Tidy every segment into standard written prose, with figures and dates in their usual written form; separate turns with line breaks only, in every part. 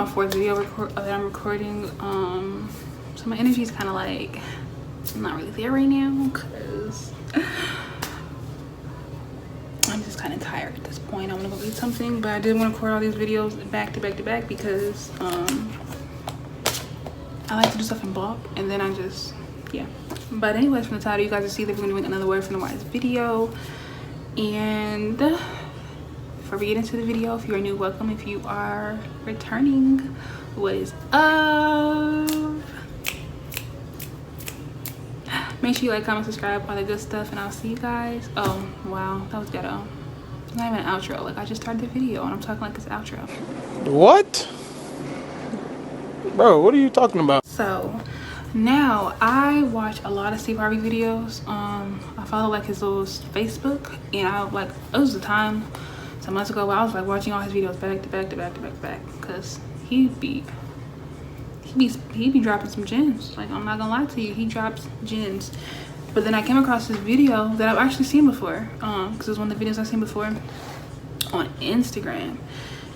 my fourth video that I'm recording. So my energy is kind of like not really there right now because I'm just kind of tired at this point. I'm gonna go eat something, but I did want to record all these videos back to back to back because I like to do stuff in bulk, and then I just, yeah. But anyways, from the title, you guys will see that we're doing another Word from the Wise video. And before we get into the video, if you are new, welcome. If you are returning, what is up? Make sure you like, comment, subscribe, all that good stuff, and I'll see you guys. Oh wow, that was ghetto. It's not even an outro. Like, I just started the video and I'm talking like it's an outro.
What? Bro, what are you talking about?
So now I watch a lot of Steve Harvey videos. I follow like his little Facebook, and I like, it was the time some months ago where I was like watching all his videos back to back to back to back to back, because he be dropping some gems. Like, I'm not gonna lie to you, he drops gems. But then I came across this video that I've actually seen before, because it was one of the videos I've seen before on Instagram.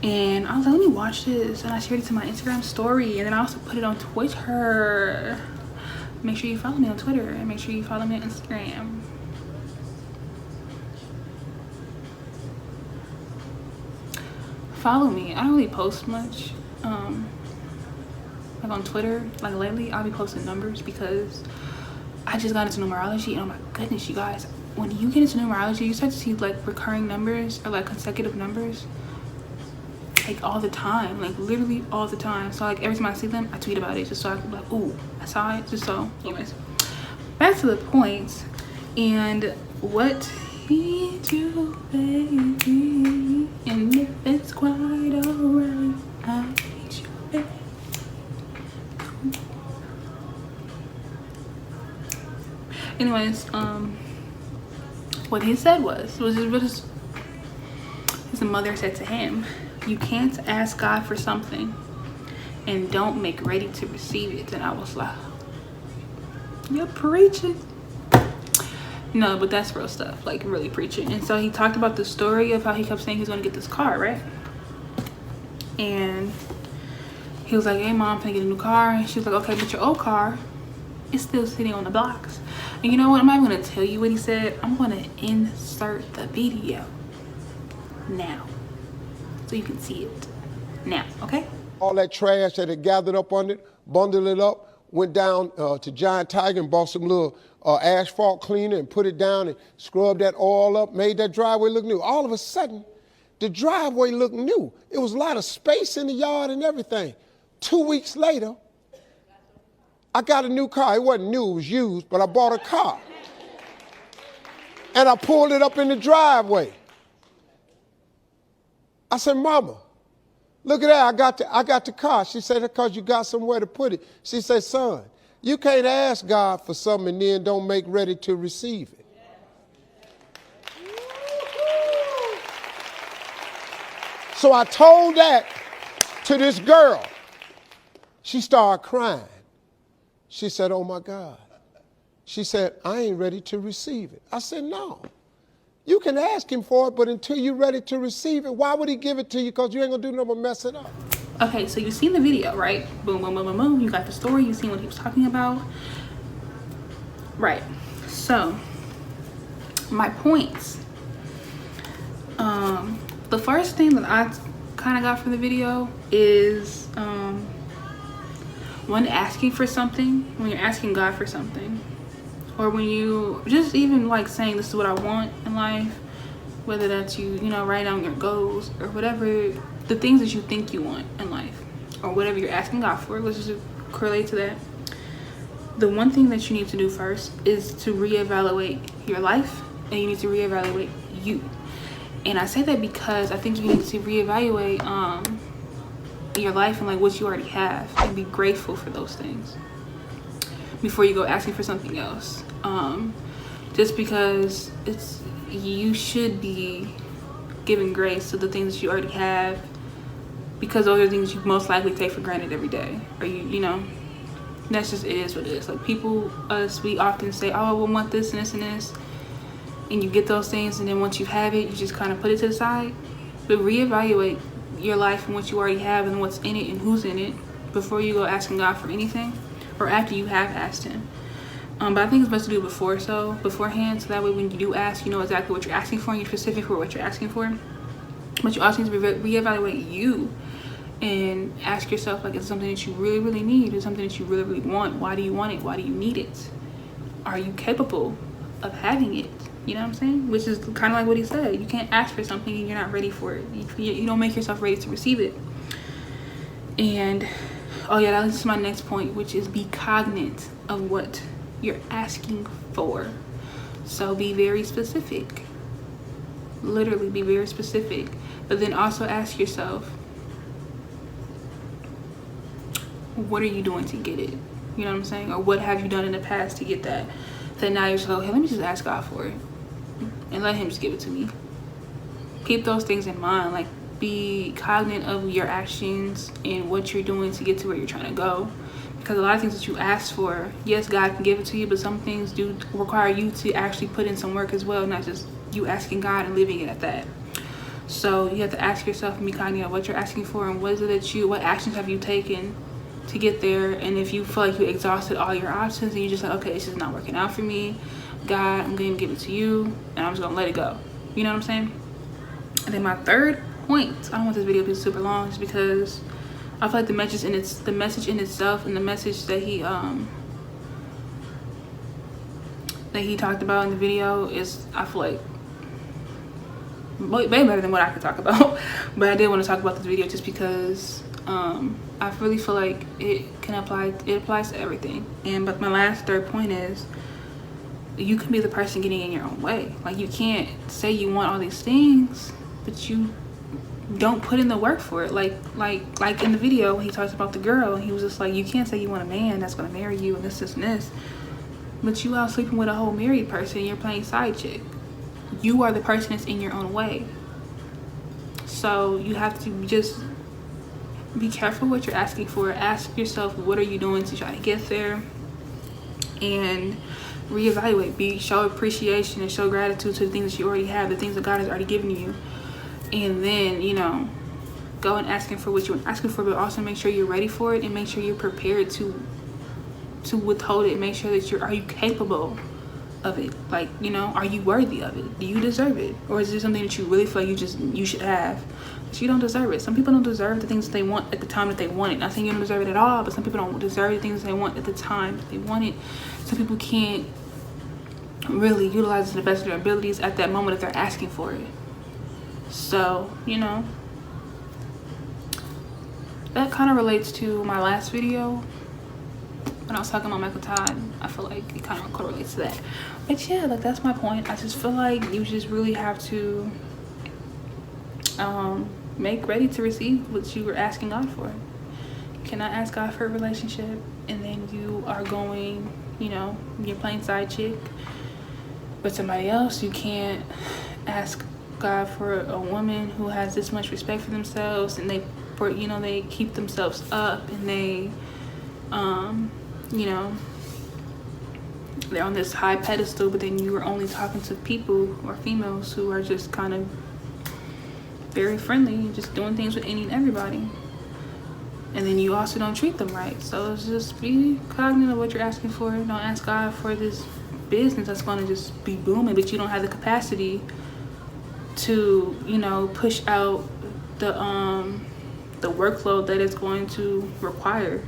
And I was like, let me watch this, and I shared it to my Instagram story, and then I also put it on Twitter. Make sure you follow me on Twitter, and make sure you follow me on Instagram. Follow me. I don't really post much like on Twitter. Like lately I'll be posting numbers because I just got into numerology, and oh my goodness, you guys, when you get into numerology, you start to see like recurring numbers or like consecutive numbers like all the time, like literally all the time. So like every time I see them, I tweet about it just so I can be like, ooh, I saw it. Just so, anyways, back to the point. And what he do, baby, and if it's quite alright, I hate you, baby. Anyways, what he said was his mother said to him, you can't ask God for something and don't make ready to receive it. And I was like, you're preaching. No, but that's real stuff, like really preaching. And so he talked about the story of how he kept saying he's gonna get this car, right? And he was like, hey mom, can I get a new car? And she was like, okay, but your old car is still sitting on the blocks. And you know what, I'm not gonna tell you what he said. I'm gonna insert the video now so you can see it now, okay?
All that trash that had gathered up on it, bundled it up, went down to Giant Tiger and bought some little asphalt cleaner and put it down and scrubbed that oil up, made that driveway look new. All of a sudden, the driveway looked new. It was a lot of space in the yard and everything. 2 weeks later, I got a new car. It wasn't new, it was used, but I bought a car. And I pulled it up in the driveway. I said, Mama, look at that, I got the car. She said, because you got somewhere to put it. She said, son, you can't ask God for something and then don't make ready to receive it. So I told that to this girl. She started crying. She said, oh my God. She said, I ain't ready to receive it. I said, no. You can ask him for it, but until you're ready to receive it, why would he give it to you? Because you ain't gonna do nothing but mess it up.
Okay, so you've seen the video, right? Boom, boom, boom, boom, boom. You got the story, you've seen what he was talking about. Right, so my points. The first thing that I kind of got from the video is when asking for something, when you're asking God for something, or when you just even like saying this is what I want in life, whether that's you know, write down your goals or whatever, the things that you think you want in life, or whatever you're asking God for, let's just correlate to that. The one thing that you need to do first is to reevaluate your life, and you need to reevaluate you. And I say that because I think you need to reevaluate your life and like what you already have, and be grateful for those things before you go asking for something else. Just because you should be giving grace to the things that you already have, because those are things you most likely take for granted every day, or you know, that's just, it is what it is. Like we often say, oh, we want this and this and this, and you get those things, and then once you have it, you just kind of put it to the side. But reevaluate your life and what you already have and what's in it and who's in it before you go asking God for anything, or after you have asked him. But I think it's best to do beforehand, so that way when you do ask, you know exactly what you're asking for and you're specific for what you're asking for. But you also need to reevaluate you and ask yourself, like, is it something that you really, really need? Is it something that you really, really want? Why do you want it? Why do you need it? Are you capable of having it? You know what I'm saying? Which is kind of like what he said. You can't ask for something and you're not ready for it. You don't make yourself ready to receive it. And, oh yeah, that leads to my next point, which is be cognizant of what you're asking for. So be very specific. Literally be very specific. But then also ask yourself, what are you doing to get it? You know what I'm saying? Or what have you done in the past to get that? Then now you're just like, okay, let me just ask God for it and let him just give it to me. Keep those things in mind. Like, be cognizant of your actions and what you're doing to get to where you're trying to go. Because a lot of things that you ask for, yes, God can give it to you, but some things do require you to actually put in some work as well, not just you asking God and leaving it at that. So you have to ask yourself and be cognizant of what you're asking for and what actions have you taken to get there. And if you feel like you exhausted all your options and you're just like, okay, it's just not working out for me, God, I'm going to give it to you and I'm just going to let it go. You know what I'm saying? And then my third point, I don't want this video to be super long just because I feel like the message in itself and the message that he talked about in the video is, I feel like, way better than what I could talk about. But I did want to talk about this video just because I really feel like it applies to everything. But my third point is, you can be the person getting in your own way. Like, you can't say you want all these things, but you don't put in the work for it. Like in the video when he talks about the girl, he was just like, you can't say you want a man that's gonna marry you and this and this, but you out sleeping with a whole married person and you're playing side chick. You are the person that's in your own way. So you have to just be careful what you're asking for. Ask yourself, what are you doing to try to get there? And reevaluate. Show appreciation and show gratitude to the things that you already have, the things that God has already given you. And then, you know, go and asking for what you're asking for, but also make sure you're ready for it and make sure you're prepared to withhold it. Make sure that are you capable of it? Like, you know, are you worthy of it? Do you deserve it? Or is it something that you really feel like you should have, but you don't deserve it? Some people don't deserve the things that they want at the time that they want it. Not saying you don't deserve it at all, but some people don't deserve the things they want at the time that they want it. Some people can't really utilize it to the best of their abilities at that moment if they're asking for it. So, you know, that kind of relates to my last video when I was talking about Michael Todd. I feel like it kind of correlates to that. But yeah, like, that's my point. I just feel like you just really have to make ready to receive what you were asking God for. You cannot ask God for a relationship and then you are going, you know, you're playing side chick with somebody else. You can't ask God for a woman who has this much respect for themselves and they keep themselves up and they you know, they're on this high pedestal, but then you are only talking to people or females who are just kind of very friendly, just doing things with any and everybody, and then you also don't treat them right. So it's just be cognizant of what you're asking for. Don't ask God for this business that's going to just be booming, but you don't have the capacity to, you know, push out the workload that it's going to require.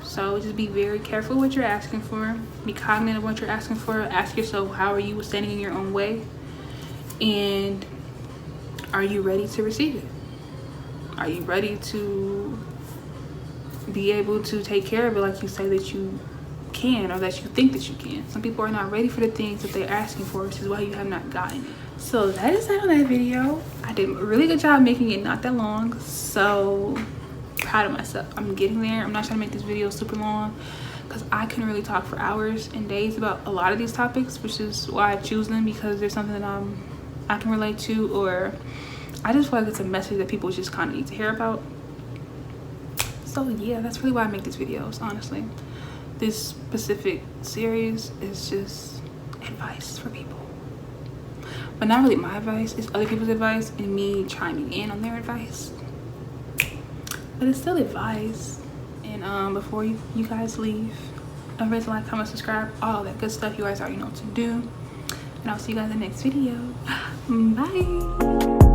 So just be very careful what you're asking for. Be cognizant of what you're asking for. Ask yourself, how are you standing in your own way? And are you ready to receive it? Are you ready to be able to take care of it like you say that you can, or that you think that you can? Some people are not ready for the things that they're asking for, which is why you have not gotten it. So that is it on that video. I did a really good job making it not that long. So proud of myself. I'm getting there. I'm not trying to make this video super long because I can really talk for hours and days about a lot of these topics, which is why I choose them, because there's something that I can relate to, or I just feel like it's a message that people just kind of need to hear about. So yeah, that's really why I make these videos, honestly. This specific series is just advice for people. but not really my advice. It's other people's advice and me chiming in on their advice. But it's still advice. And before you guys leave, don't forget to like, comment, subscribe, all that good stuff. You guys already know what to do. And I'll see you guys in the next video. Bye.